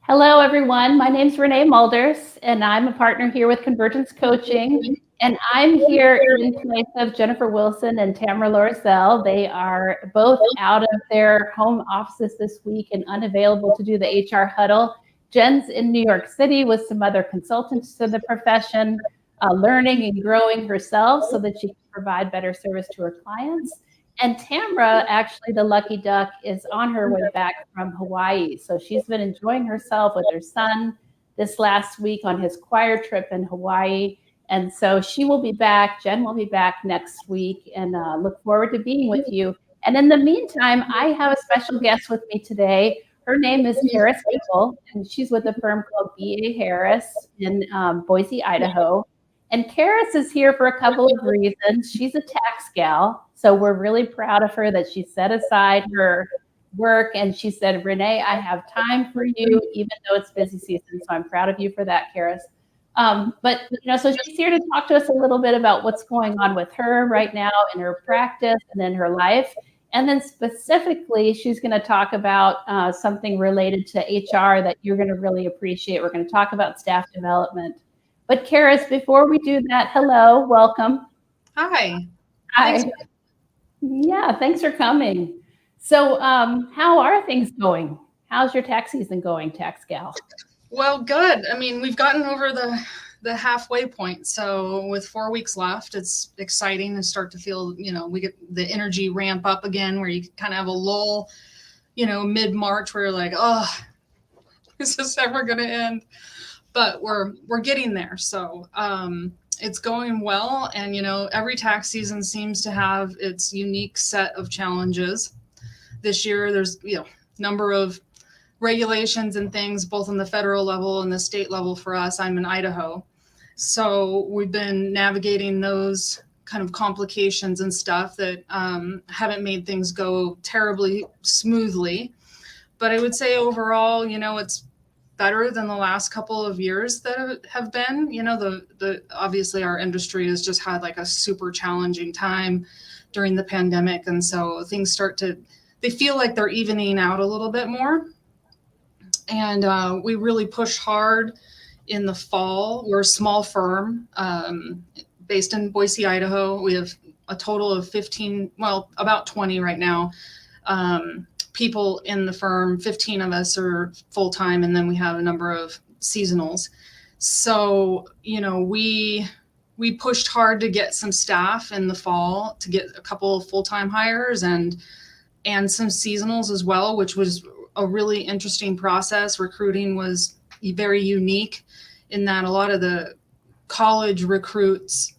Hello, everyone. My name's Renee Moelders, and I'm a partner here with Convergence Coaching. And I'm here in place of Jennifer Wilson and Tamara Lorizell. They are both out of their home offices this week and unavailable to do the HR Huddle. Jen's in New York City with some other consultants to the profession, learning and growing herself so that she can provide better service to her clients. And Tamra, actually, the lucky duck, is on her way back from Hawaii. So she's been enjoying herself with her son this last week on his choir trip in Hawaii. And so she will be back. Jen will be back next week, and look forward to being with you. And in the meantime, I have a special guest with me today. Her name is Karris Kimball, and she's with a firm called B.A Harris in Boise, Idaho. And Karris is here for a couple of reasons. She's a tax gal, so we're really proud of her that she set aside her work and she said, Renee, I have time for you, even though it's busy season. So I'm proud of you for that, Karris. So she's here to talk to us a little bit about what's going on with her right now in her practice and in her life. And then specifically, she's going to talk about something related to HR that you're going to really appreciate. We're going to talk about staff development. But Karris, before we do that, hello, welcome. Hi. Hi. Yeah, thanks for coming. So how are things going? How's your tax season going, tax gal? Well, good. I mean, we've gotten over the halfway point. So with 4 weeks left, it's exciting to start to feel, we get the energy ramp up again where you kind of have a lull, mid-March where you're like, oh, is this ever going to end? But we're getting there. So it's going well. And, every tax season seems to have its unique set of challenges. This year, there's, number of regulations and things, both on the federal level and the state level for us. I'm in Idaho. So we've been navigating those kind of complications and stuff that haven't made things go terribly smoothly. But I would say overall, it's better than the last couple of years that have been. The obviously our industry has just had like a super challenging time during the pandemic. And so things they feel like they're evening out a little bit more. And we really push hard in the fall. We're a small firm based in Boise, Idaho. We have a total of 15, well, about 20 right now. People in the firm, 15 of us are full-time, and then we have a number of seasonals. So, we pushed hard to get some staff in the fall, to get a couple of full-time hires and some seasonals as well, which was a really interesting process. Recruiting was very unique in that a lot of the college recruits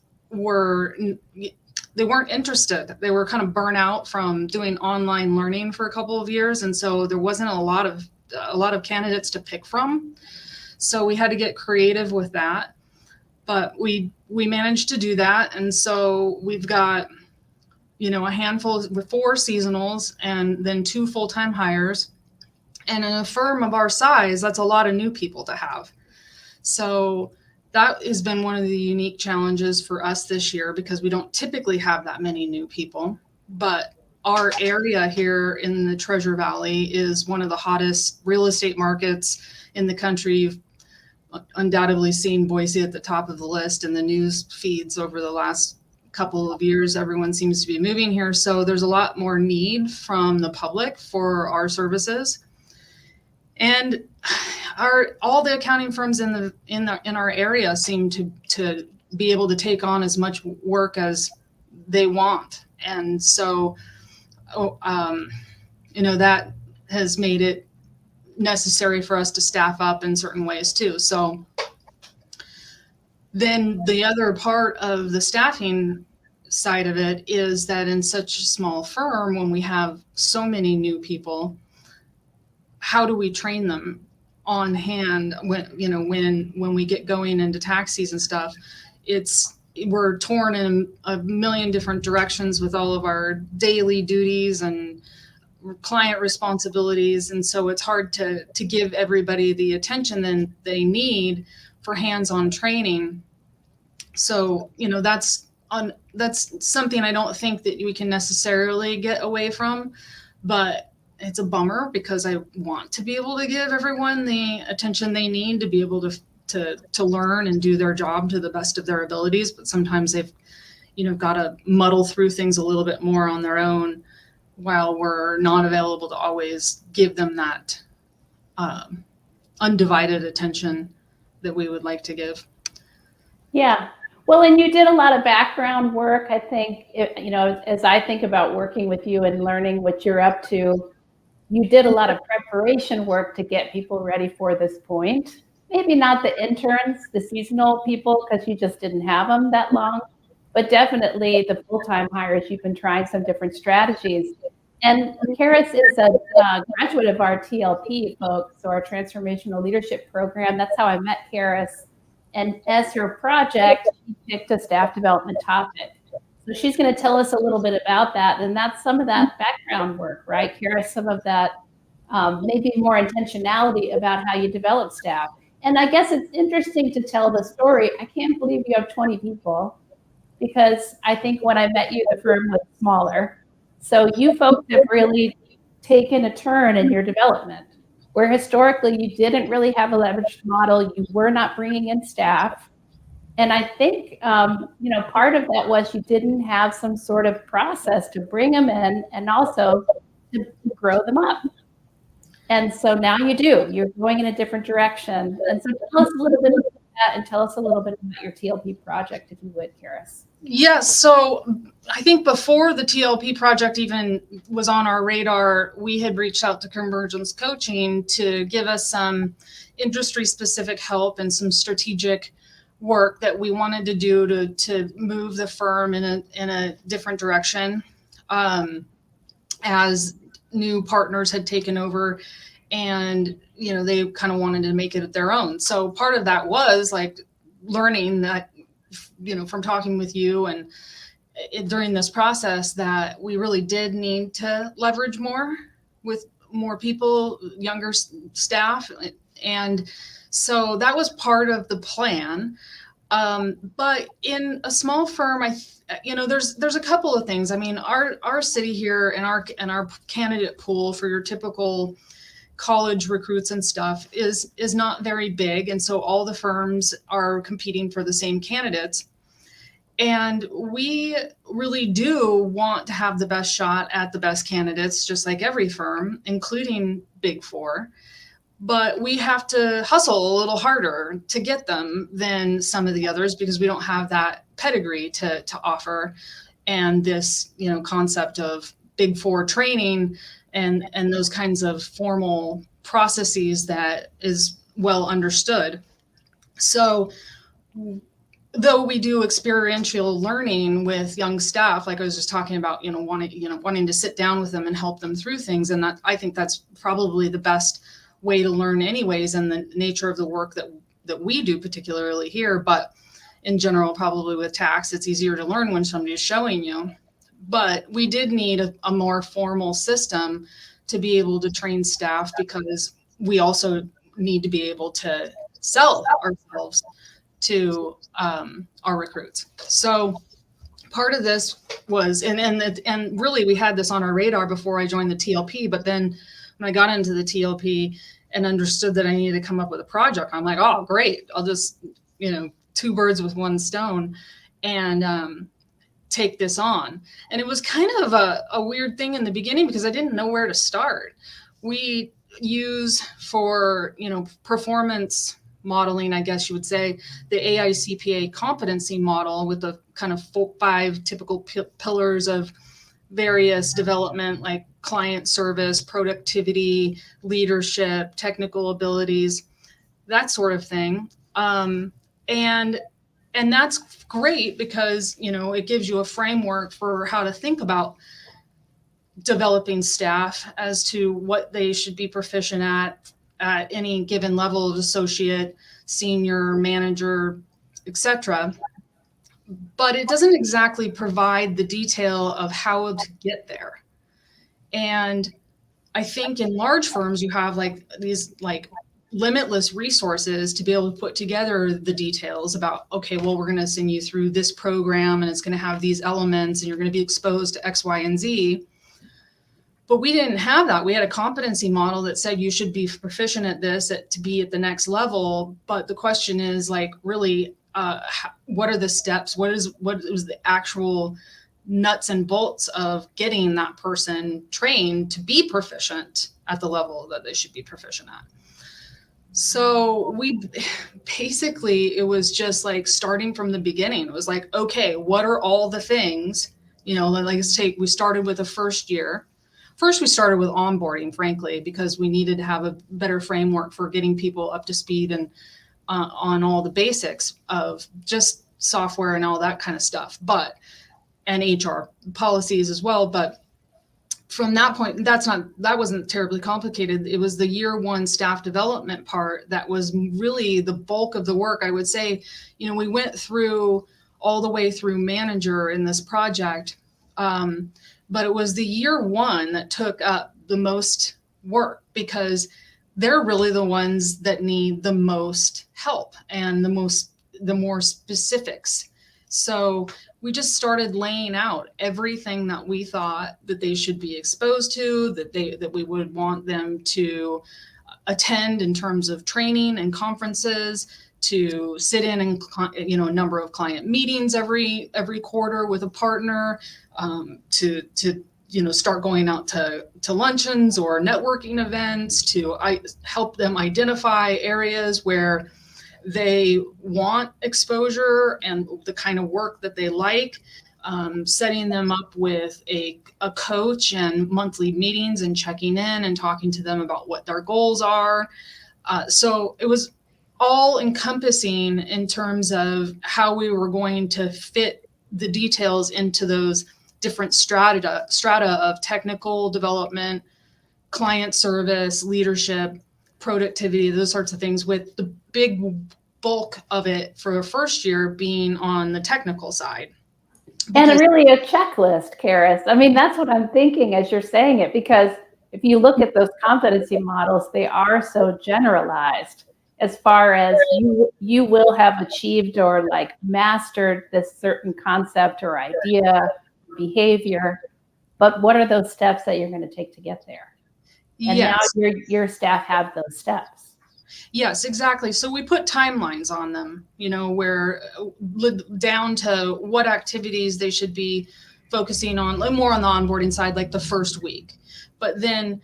they weren't interested. They were kind of burnt out from doing online learning for a couple of years. And so there wasn't a lot of candidates to pick from. So we had to get creative with that, but we managed to do that. And so we've got, a handful with 4 seasonals and then 2 full-time hires. And in a firm of our size, that's a lot of new people to have. So that has been one of the unique challenges for us this year because we don't typically have that many new people. But our area here in the Treasure Valley is one of the hottest real estate markets in the country. You've undoubtedly seen Boise at the top of the list in the news feeds over the last couple of years. Everyone seems to be moving here. So there's a lot more need from the public for our services. And all the accounting firms in our area seem to be able to take on as much work as they want, and so that has made it necessary for us to staff up in certain ways too. So then the other part of the staffing side of it is that in such a small firm, when we have so many new people, how do we train them on hand when we get going into tax season stuff? We're torn in a million different directions with all of our daily duties and client responsibilities. And so it's hard to give everybody the attention that they need for hands-on training. So, that's something I don't think that we can necessarily get away from, but it's a bummer because I want to be able to give everyone the attention they need to be able to learn and do their job to the best of their abilities. But sometimes they've, got to muddle through things a little bit more on their own while we're not available to always give them that undivided attention that we would like to give. Yeah. Well, and you did a lot of background work. I think, as I think about working with you and learning what you're up to, you did a lot of preparation work to get people ready for this point. Maybe not the interns, the seasonal people, because you just didn't have them that long, but definitely the full-time hires, you've been trying some different strategies. And Karris is a graduate of our TLP folks, so our Transformational Leadership Program. That's how I met Karris. And as her project, she picked a staff development topic. So she's going to tell us a little bit about that. And that's some of that background work, right, Karris? Some of that maybe more intentionality about how you develop staff. And I guess it's interesting to tell the story. I can't believe you have 20 people, because I think when I met you, the firm was smaller. So you folks have really taken a turn in your development, where historically you didn't really have a leveraged model. You were not bringing in staff. And I think, part of that was you didn't have some sort of process to bring them in and also to grow them up. And so now you do. You're going in a different direction. And so tell us a little bit about that, and tell us a little bit about your TLP project, if you would, Karris. Yes. So I think before the TLP project even was on our radar, we had reached out to Convergence Coaching to give us some industry-specific help and some strategic work that we wanted to do to move the firm in a different direction, as new partners had taken over, and they kind of wanted to make it their own. So part of that was like learning that, from talking with you and during this process, that we really did need to leverage more with more people, younger staff. And so that was part of the plan. But in a small firm, there's a couple of things. I mean, our city here and our candidate pool for your typical college recruits and stuff is not very big. And so all the firms are competing for the same candidates. And we really do want to have the best shot at the best candidates, just like every firm, including Big Four. But we have to hustle a little harder to get them than some of the others, because we don't have that pedigree to offer. And this, concept of Big Four training and those kinds of formal processes that is well understood. So though we do experiential learning with young staff, like I was just talking about, wanting to sit down with them and help them through things. And that, I think that's probably the best way to learn anyways, and the nature of the work that we do, particularly here. But in general, probably with tax, it's easier to learn when somebody's showing you. But we did need a more formal system to be able to train staff, because we also need to be able to sell ourselves to our recruits. So part of this was, and really we had this on our radar before I joined the TLP, but then when I got into the TLP and understood that I needed to come up with a project, I'm like, oh, great. I'll just, two birds with one stone, and take this on. And it was kind of a weird thing in the beginning, because I didn't know where to start. We use for, performance modeling, I guess you would say, the AICPA competency model with the kind of 5 typical pillars of various development, like client service, productivity, leadership, technical abilities, that sort of thing. And that's great, because, it gives you a framework for how to think about developing staff as to what they should be proficient at any given level of associate, senior, manager, etc. But it doesn't exactly provide the detail of how to get there. And I think in large firms, you have these limitless resources to be able to put together the details about, okay, well, we're going to send you through this program and it's going to have these elements and you're going to be exposed to X, Y, and Z. But we didn't have that. We had a competency model that said you should be proficient at this to be at the next level. But the question is like, really, what are the steps? What is the actual nuts and bolts of getting that person trained to be proficient at the level that they should be proficient at? So we basically, it was just like starting from the beginning. It was like, okay, what are all the things, like we started with the first year. First, we started with onboarding, frankly, because we needed to have a better framework for getting people up to speed and on all the basics of just software and all that kind of stuff, and HR policies as well. But from that point, that wasn't terribly complicated. It was the year one staff development part that was really the bulk of the work. I would say, we went through all the way through manager in this project. But it was the year one that took up the most work, because they're really the ones that need the most help and the more specifics. So we just started laying out everything that we thought that they should be exposed to, that we would want them to attend in terms of training and conferences, to sit in and a number of client meetings every quarter with a partner, to start going out to luncheons or networking events, to help them identify areas where they want exposure and the kind of work that they like, setting them up with a coach and monthly meetings and checking in and talking to them about what their goals are. So it was all encompassing in terms of how we were going to fit the details into those different strata of technical development, client service, leadership, productivity, those sorts of things, with the big bulk of it for the first year being on the technical side. And really a checklist, Karris. I mean, that's what I'm thinking as you're saying it, because if you look at those competency models, they are so generalized as far as you will have achieved or like mastered this certain concept or idea, behavior, but what are those steps that you're going to take to get there? And yes. Now your staff have those steps. Yes, exactly. So we put timelines on them, where down to what activities they should be focusing on, more on the onboarding side, like the first week. But then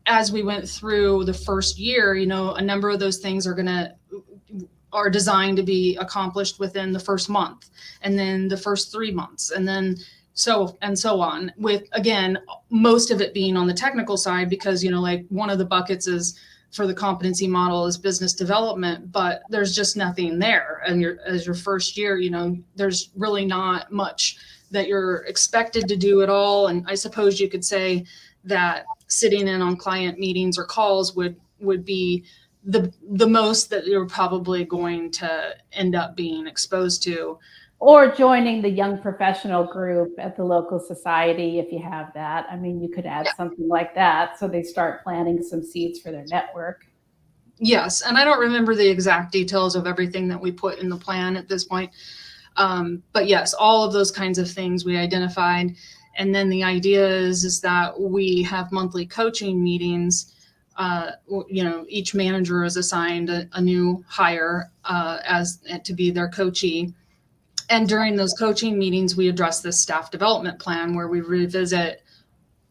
as we went through the first year, a number of those things are designed to be accomplished within the first month, and then the first 3 months, and then so on, with, again, most of it being on the technical side, because, like one of the buckets is for the competency model is business development, but there's just nothing there. And as your first year, there's really not much that you're expected to do at all. And I suppose you could say that sitting in on client meetings or calls would be the most that you're probably going to end up being exposed to. Or joining the young professional group at the local society, if you have that. I mean, you could add something like that, so they start planting some seeds for their network. Yes, and I don't remember the exact details of everything that we put in the plan at this point. But yes, all of those kinds of things we identified. And then the idea is that we have monthly coaching meetings. Each manager is assigned a new hire as to be their coachee. And during those coaching meetings, we address this staff development plan, where we revisit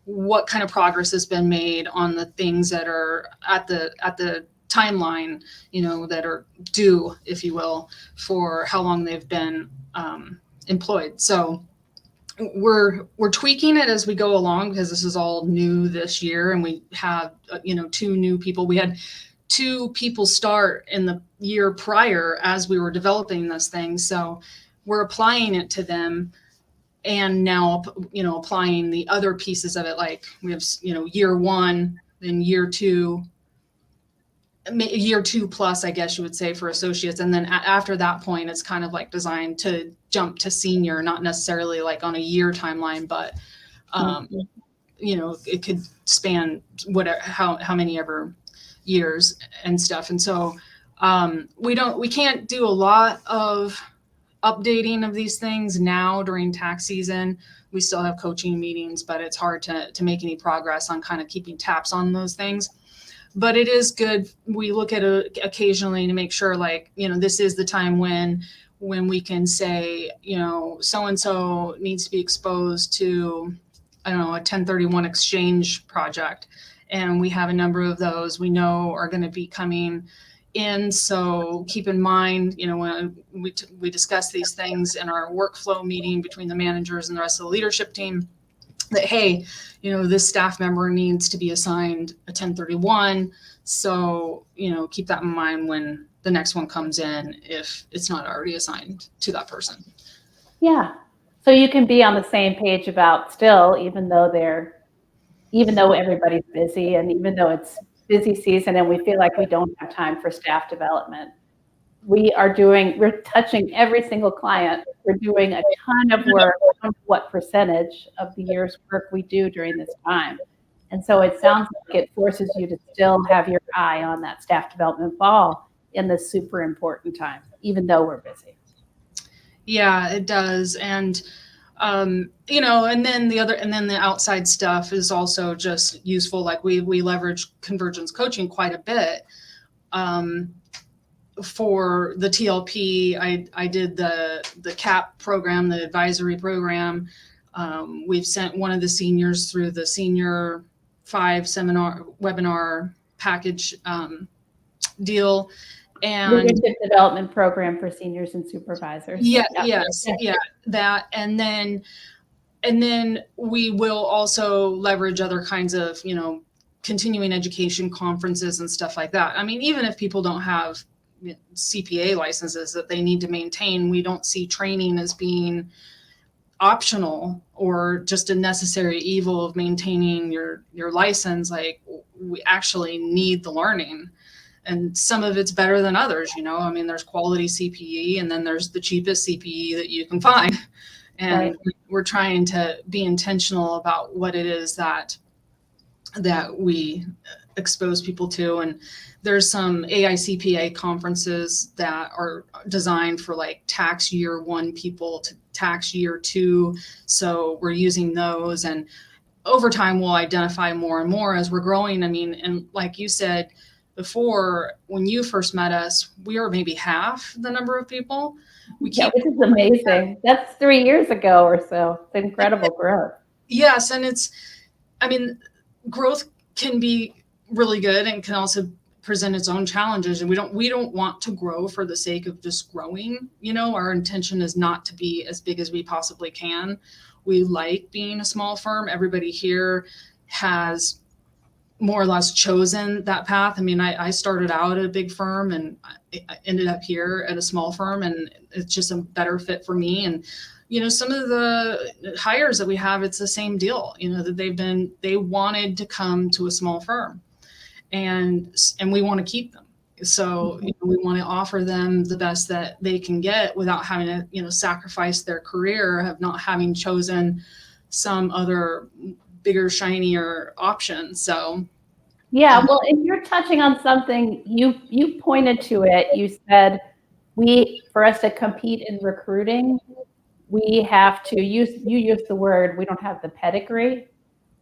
what kind of progress has been made on the things that are at the timeline, that are due, if you will, for how long they've been employed. So we're tweaking it as we go along, because this is all new this year, and we have 2 new people. We had 2 people start in the year prior as we were developing this thing. So we're applying it to them, and now, applying the other pieces of it. Like we have, year 1, then year 2 plus, I guess you would say, for associates. And then after that point, it's kind of like designed to jump to senior, not necessarily like on a year timeline, but, it could span whatever, how many ever years and stuff. And so, we can't do a lot of updating of these things now during tax season. We still have coaching meetings, but it's hard to make any progress on kind of keeping tabs on those things. But it is good. We look at it occasionally to make sure, like, this is the time when we can say, so-and-so needs to be exposed to, I don't know, a 1031 exchange project. And we have a number of those we know are going to be coming in. So keep in mind, when we discuss these things in our workflow meeting between the managers and the rest of the leadership team, that, hey, this staff member needs to be assigned a 1031. So, keep that in mind when the next one comes in, if it's not already assigned to that person. Yeah. So you can be on the same page about still, even though everybody's busy, and even though it's busy season and we feel like we don't have time for staff development, we're touching every single client. We're doing a ton of work. What percentage of the year's work we do during this time. And so it sounds like it forces you to still have your eye on that staff development ball in this super important time, even though we're busy. Yeah, it does. And and then the outside stuff is also just useful. Like we leverage convergence coaching quite a bit. For the TLP, I did the CAP program, the advisory program. We've sent one of the seniors through the Senior 5 webinar package deal. And leadership development program for seniors and supervisors. That. And then we will also leverage other kinds of, continuing education conferences and stuff like that. I mean, even if people don't have CPA licenses that they need to maintain, we don't see training as being optional or just a necessary evil of maintaining your license. Like, we actually need the learning, and some of it's better than others. I mean, there's quality CPE, and then there's the cheapest CPE that you can find, and right. We're trying to be intentional about what it is that we expose people to. And there's some AICPA conferences that are designed for like tax year 1 people to tax year 2. So we're using those, and over time we'll identify more and more as we're growing. I mean, and like you said before, when you first met us, we were maybe half the number of people. Which is amazing. That's 3 years ago or so. It's incredible growth. Yes. And growth can be really good and can also present its own challenges. And we don't want to grow for the sake of just growing. Our intention is not to be as big as we possibly can. We like being a small firm. Everybody here has more or less chosen that path. I mean, I started out at a big firm, and I ended up here at a small firm, and it's just a better fit for me. And some of the hires that we have, it's the same deal, that they wanted to come to a small firm, and we want to keep them. So we want to offer them the best that they can get without having to, sacrifice their career of not having chosen some other bigger, shinier option. So yeah, well, if you're touching on something, you pointed to it. You said for us to compete in recruiting, we have to you used the word, we don't have the pedigree,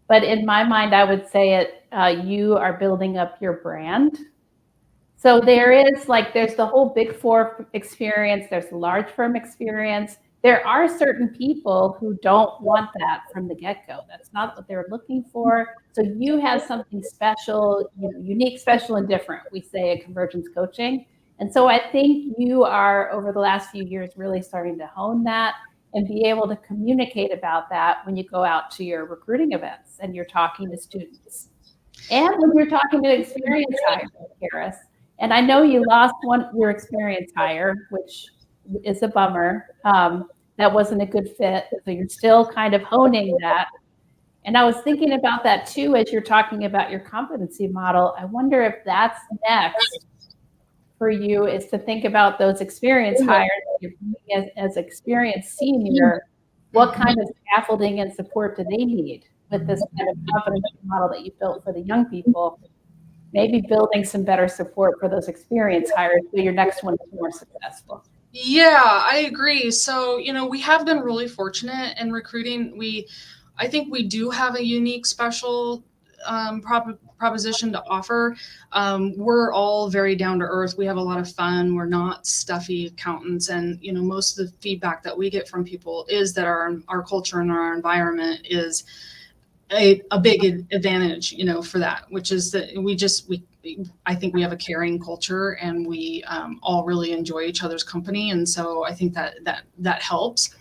but in my mind, I would say you are building up your brand. So there's the whole Big Four experience, there's the large firm experience. There are certain people who don't want that from the get-go. That's not what they're looking for. So you have something special, unique, special, and different, we say at Convergence Coaching. And so I think you are, over the last few years, really starting to hone that and be able to communicate about that when you go out to your recruiting events and you're talking to students. And when you're talking to experienced hires, Karris. And I know you lost your experienced hire, which is a bummer. That wasn't a good fit. So you're still kind of honing that. And I was thinking about that too, as you're talking about your competency model. I wonder if that's next for you, is to think about those experienced hires as experienced senior. What kind of scaffolding and support do they need with this kind of competency model that you built for the young people? Maybe building some better support for those experienced hires so your next one is more successful. Yeah, I agree. So, we have been really fortunate in recruiting. I think we do have a unique special proposition to offer. We're all very down to earth. We have a lot of fun. We're not stuffy accountants. And, most of the feedback that we get from people is that our culture and our environment is a big advantage, for that, which is that I think we have a caring culture, and we all really enjoy each other's company. And so I think that helps.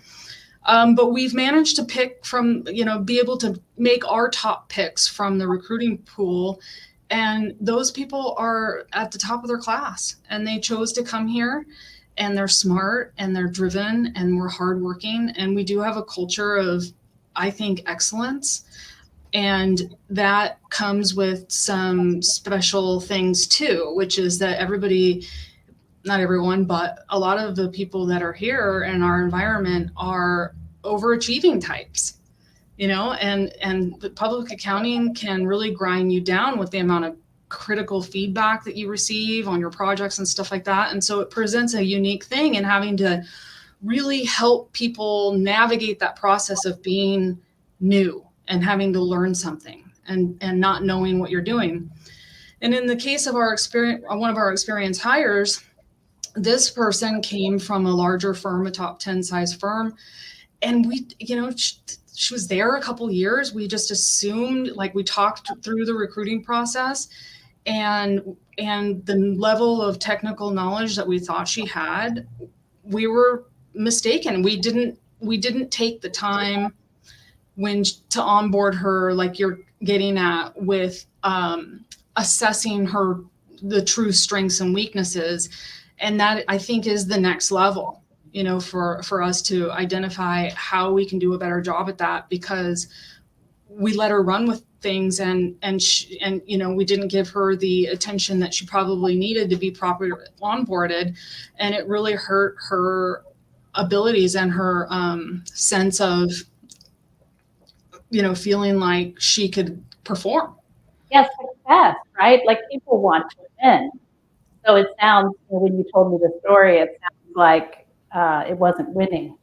But we've managed to pick from, be able to make our top picks from the recruiting pool. And those people are at the top of their class, and they chose to come here, and they're smart and they're driven and we're hardworking. And we do have a culture of, I think, excellence. And that comes with some special things too, which is that everybody, not everyone, but a lot of the people that are here in our environment are overachieving types, and the public accounting can really grind you down with the amount of critical feedback that you receive on your projects and stuff like that. And so it presents a unique thing in having to really help people navigate that process of being new and having to learn something and not knowing what you're doing. And in the case of one of our experienced hires, this person came from a larger firm, a top 10 size firm. And she was there a couple years. We just assumed, like, we talked through the recruiting process, and the level of technical knowledge that we thought she had, we were mistaken. We didn't take the time to onboard her, like you're getting at, with assessing the true strengths and weaknesses. And that, I think, is the next level, for us to identify how we can do a better job at that, because we let her run with things, and we didn't give her the attention that she probably needed to be properly onboarded. And it really hurt her abilities and her sense of, feeling like she could perform. Yes, success, right? Like, people want to win. So it sounds, when you told me the story, it sounds like it wasn't winning.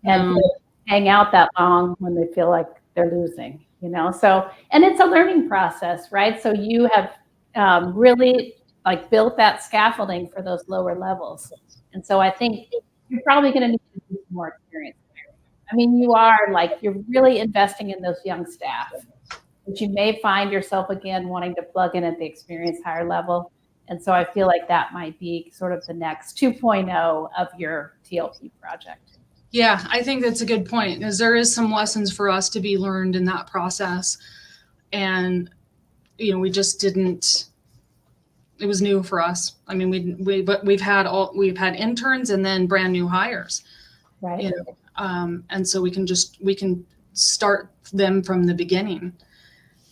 And to hang out that long when they feel like they're losing, So, and it's a learning process, right? So you have really, like, built that scaffolding for those lower levels. And so I think you're probably going to need to do some more experience. I mean, you're really investing in those young staff, but you may find yourself again wanting to plug in at the experienced higher level. And so I feel like that might be sort of the next 2.0 of your TLP project. Yeah, I think that's a good point, because there is some lessons for us to be learned in that process. And, we just didn't, it was new for us. I mean, we've had interns and then brand new hires. Right. And so we can start them from the beginning.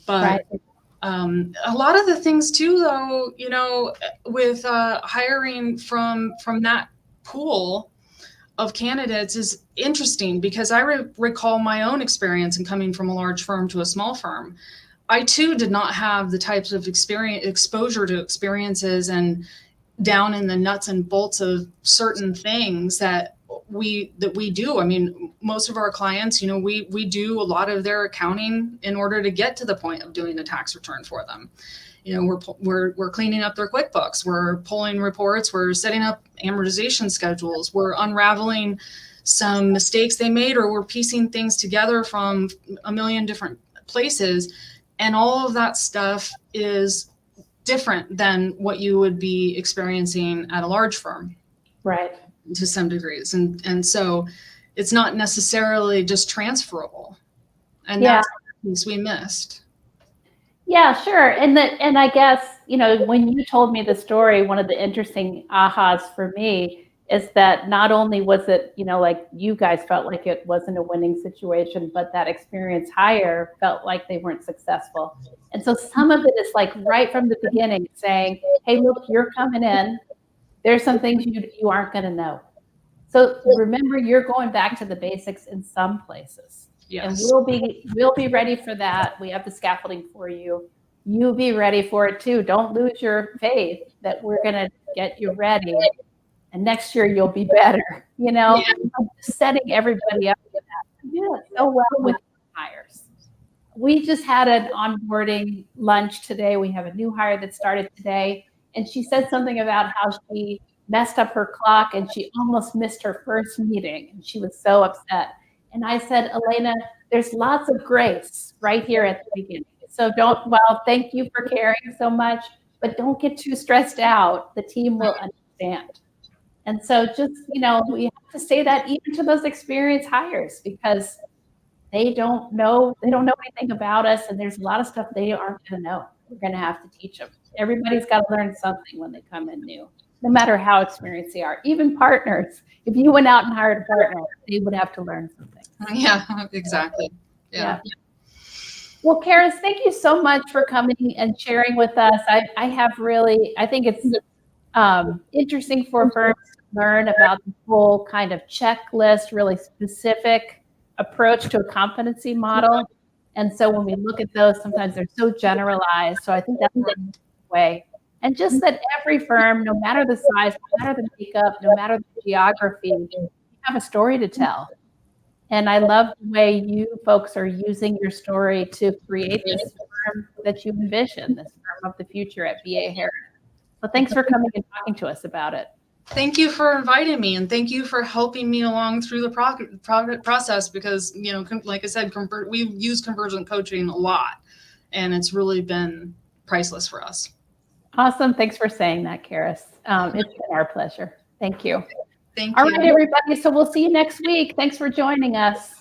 But right. A lot of the things too, though, with hiring from that pool of candidates is interesting, because I recall my own experience in coming from a large firm to a small firm. I too did not have the types of exposure to experiences and down in the nuts and bolts of certain things that we do. I mean, most of our clients, we do a lot of their accounting in order to get to the point of doing a tax return for them. We're cleaning up their QuickBooks, we're pulling reports, we're setting up amortization schedules, we're unraveling some mistakes they made, or we're piecing things together from a million different places. And all of that stuff is different than what you would be experiencing at a large firm. Right. To some degrees. And so it's not necessarily just transferable. And that's the piece we missed. Yeah, sure. And I guess, when you told me the story, one of the interesting ahas for me is that not only was it, like, you guys felt like it wasn't a winning situation, but that experienced hire felt like they weren't successful. And so some of it is, like, right from the beginning saying, hey, look, you're coming in. There's some things you aren't going to know. So remember, you're going back to the basics in some places. Yes. And we'll be ready for that. We have the scaffolding for you. You be ready for it too. Don't lose your faith that we're going to get you ready and next year you'll be better. Yeah. Setting everybody up for that. We do it so well with hires. We just had an onboarding lunch today. We have a new hire that started today, and she said something about how she messed up her clock and she almost missed her first meeting, and she was so upset. And I said, Elena, there's lots of grace right here at the beginning. So thank you for caring so much, but don't get too stressed out. The team will understand. And so just, we have to say that even to those experienced hires, because they don't know anything about us, and there's a lot of stuff they aren't going to know. We're going to have to teach them. Everybody's got to learn something when they come in new, no matter how experienced they are. Even partners, if you went out and hired a partner, they would have to learn something. Yeah, exactly. Yeah. Well, Karris, thank you so much for coming and sharing with us. I think it's interesting for firms to learn about the full kind of checklist, really specific approach to a competency model. And so when we look at those, sometimes they're so generalized. So I think that's the way. And just that every firm, no matter the size, no matter the makeup, no matter the geography, you have a story to tell. And I love the way you folks are using your story to create this firm that you envision, this firm of the future at B.A. Harris. So thanks for coming and talking to us about it. Thank you for inviting me, and thank you for helping me along through the process, because, like I said, we use convergent coaching a lot, and it's really been priceless for us. Awesome. Thanks for saying that, Karris. It's been our pleasure. Thank you. Thank you. All right, everybody. So we'll see you next week. Thanks for joining us.